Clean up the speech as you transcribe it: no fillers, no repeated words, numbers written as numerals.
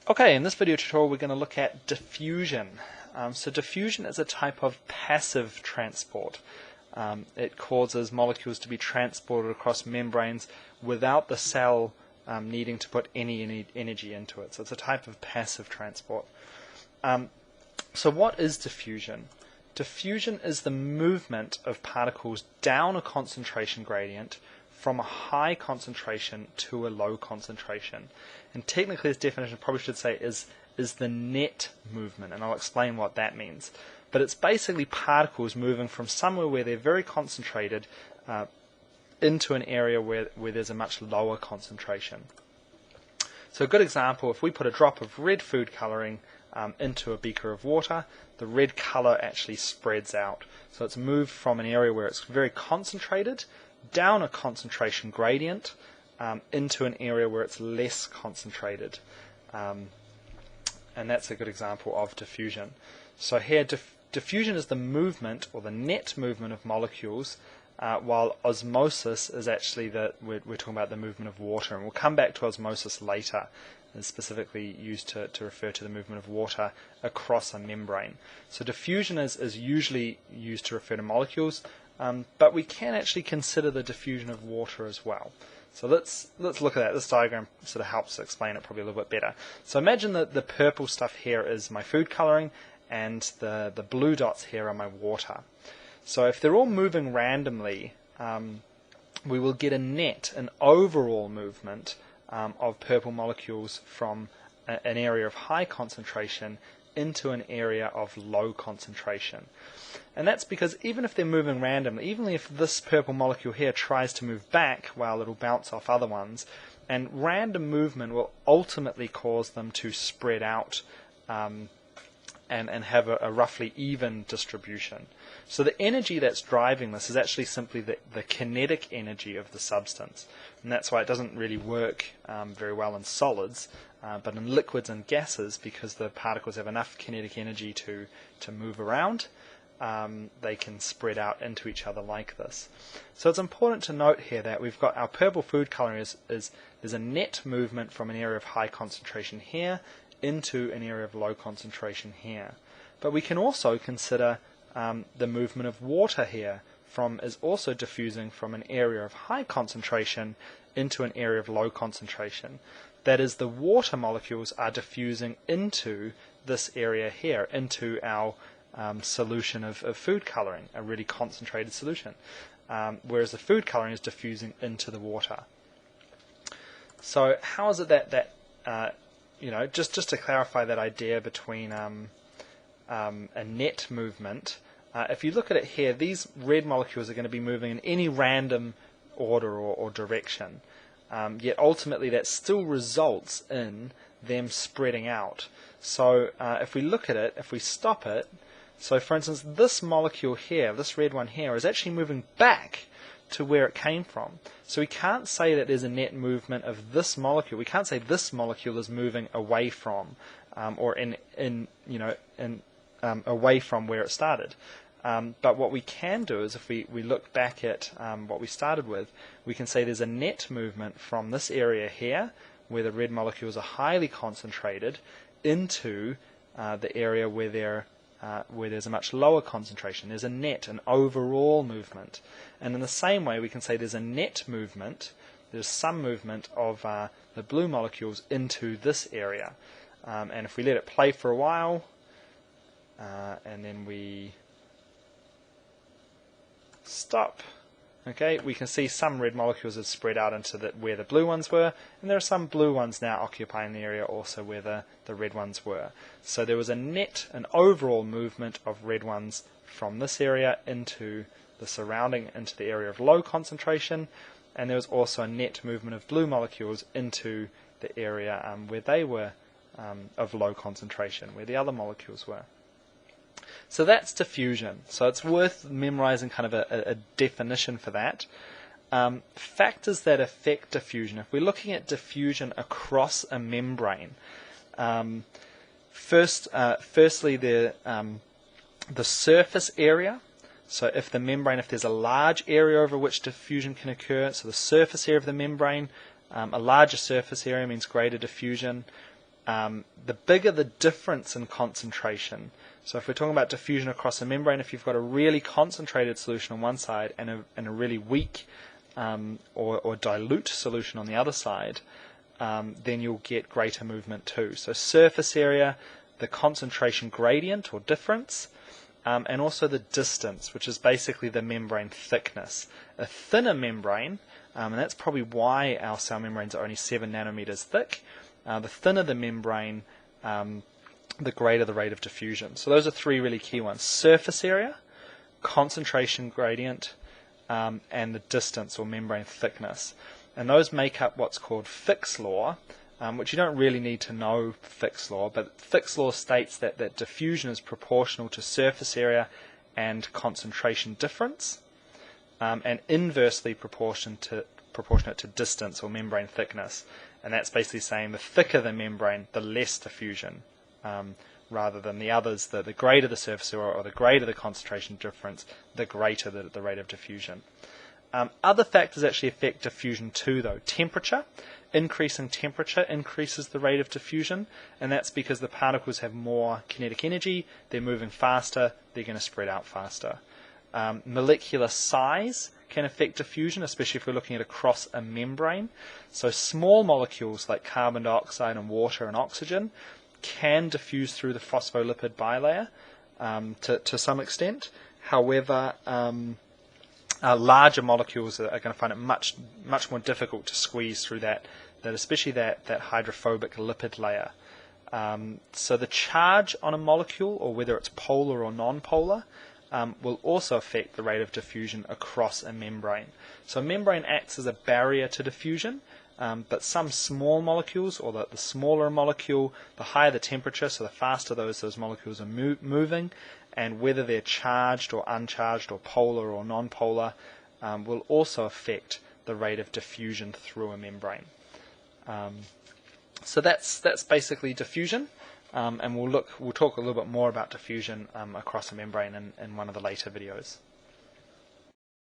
Okay, in this video tutorial we're going to look at diffusion. So diffusion is a type of passive transport. It causes molecules to be transported across membranes without the cell needing to put any energy into it. So it's a type of passive transport. So what is diffusion? Diffusion is the movement of particles down a concentration gradient from a high concentration to a low concentration. And technically this definition probably should say is the net movement, and I'll explain what that means. But it's basically particles moving from somewhere where they're very concentrated into an area where there's a much lower concentration. So a good example, if we put a drop of red food colouring into a beaker of water, the red colour actually spreads out. So it's moved from an area where it's very concentrated down a concentration gradient into an area where it's less concentrated. And that's a good example of diffusion. So here diffusion is the movement or the net movement of molecules, while osmosis is actually we're talking about the movement of water, and we'll come back to osmosis later. It's specifically used to refer to the movement of water across a membrane. So diffusion is usually used to refer to molecules, but we can actually consider the diffusion of water as well. So let's look at that. This diagram sort of helps explain it probably a little bit better. So imagine that the purple stuff here is my food colouring, and the blue dots here are my water. So if they're all moving randomly, we will get a net, an overall movement of purple molecules from an area of high concentration into an area of low concentration. And that's because even if they're moving randomly, even if this purple molecule here tries to move back, well, it'll bounce off other ones, and random movement will ultimately cause them to spread out and have a roughly even distribution. So the energy that's driving this is actually simply the kinetic energy of the substance, and that's why it doesn't really work very well in solids, but in liquids and gases, because the particles have enough kinetic energy to move around, they can spread out into each other like this. So it's important to note here that we've got our purple food colouring there's a net movement from an area of high concentration here into an area of low concentration here. But we can also consider the movement of water here is also diffusing from an area of high concentration into an area of low concentration. That is, the water molecules are diffusing into this area here, into our solution of food colouring, a really concentrated solution, whereas the food colouring is diffusing into the water. So how is it that just to clarify that idea between a net movement, if you look at it here, these red molecules are going to be moving in any random order or direction, yet ultimately that still results in them spreading out. So if we look at it, if we stop it, so for instance this molecule here, this red one here, is actually moving back to where it came from. So we can't say that there's a net movement of this molecule. We can't say this molecule is moving away from or away from where it started. But what we can do is, if we look back at what we started with, we can say there's a net movement from this area here, where the red molecules are highly concentrated, into the area where there's a much lower concentration. There's a net, an overall movement. And in the same way, we can say there's a net movement, there's some movement of the blue molecules into this area. And if we let it play for a while, and then we stop, okay, we can see some red molecules have spread out into where the blue ones were, and there are some blue ones now occupying the area also where the red ones were. So there was an overall movement of red ones from this area into the surrounding, into the area of low concentration, and there was also a net movement of blue molecules into the area where they were of low concentration, where the other molecules were. So that's diffusion. So it's worth memorizing kind of a definition for that. Factors that affect diffusion. If we're looking at diffusion across a membrane, firstly the surface area. So if there's a large area over which diffusion can occur, so the surface area of the membrane, a larger surface area means greater diffusion. the bigger the difference in concentration. So if we're talking about diffusion across a membrane, if you've got a really concentrated solution on one side and a really weak or dilute solution on the other side, then you'll get greater movement too. So surface area, the concentration gradient or difference, and also the distance, which is basically the membrane thickness. A thinner membrane, and that's probably why our cell membranes are only 7 nanometers thick, the thinner the membrane, the greater the rate of diffusion. So those are 3 really key ones: surface area, concentration gradient, and the distance or membrane thickness. And those make up what's called Fick's law, which you don't really need to know Fick's law, but Fick's law states that diffusion is proportional to surface area and concentration difference, and inversely proportionate to distance or membrane thickness. And that's basically saying the thicker the membrane, the less diffusion, rather than the others, the greater the surface area or the greater the concentration difference, the greater the rate of diffusion. Other factors actually affect diffusion too, though. Temperature. Increasing temperature increases the rate of diffusion, and that's because the particles have more kinetic energy, they're moving faster, they're going to spread out faster. Molecular size can affect diffusion, especially if we're looking at across a membrane. So small molecules like carbon dioxide and water and oxygen can diffuse through the phospholipid bilayer to some extent. However, larger molecules are going to find it much more difficult to squeeze through that especially that hydrophobic lipid layer. So the charge on a molecule, or whether it's polar or non-polar, will also affect the rate of diffusion across a membrane. So a membrane acts as a barrier to diffusion, but some small molecules, or the smaller a molecule, the higher the temperature, so the faster those molecules are moving, and whether they're charged or uncharged or polar or non-polar, will also affect the rate of diffusion through a membrane. So that's basically diffusion, and we'll talk a little bit more about diffusion across a membrane in one of the later videos.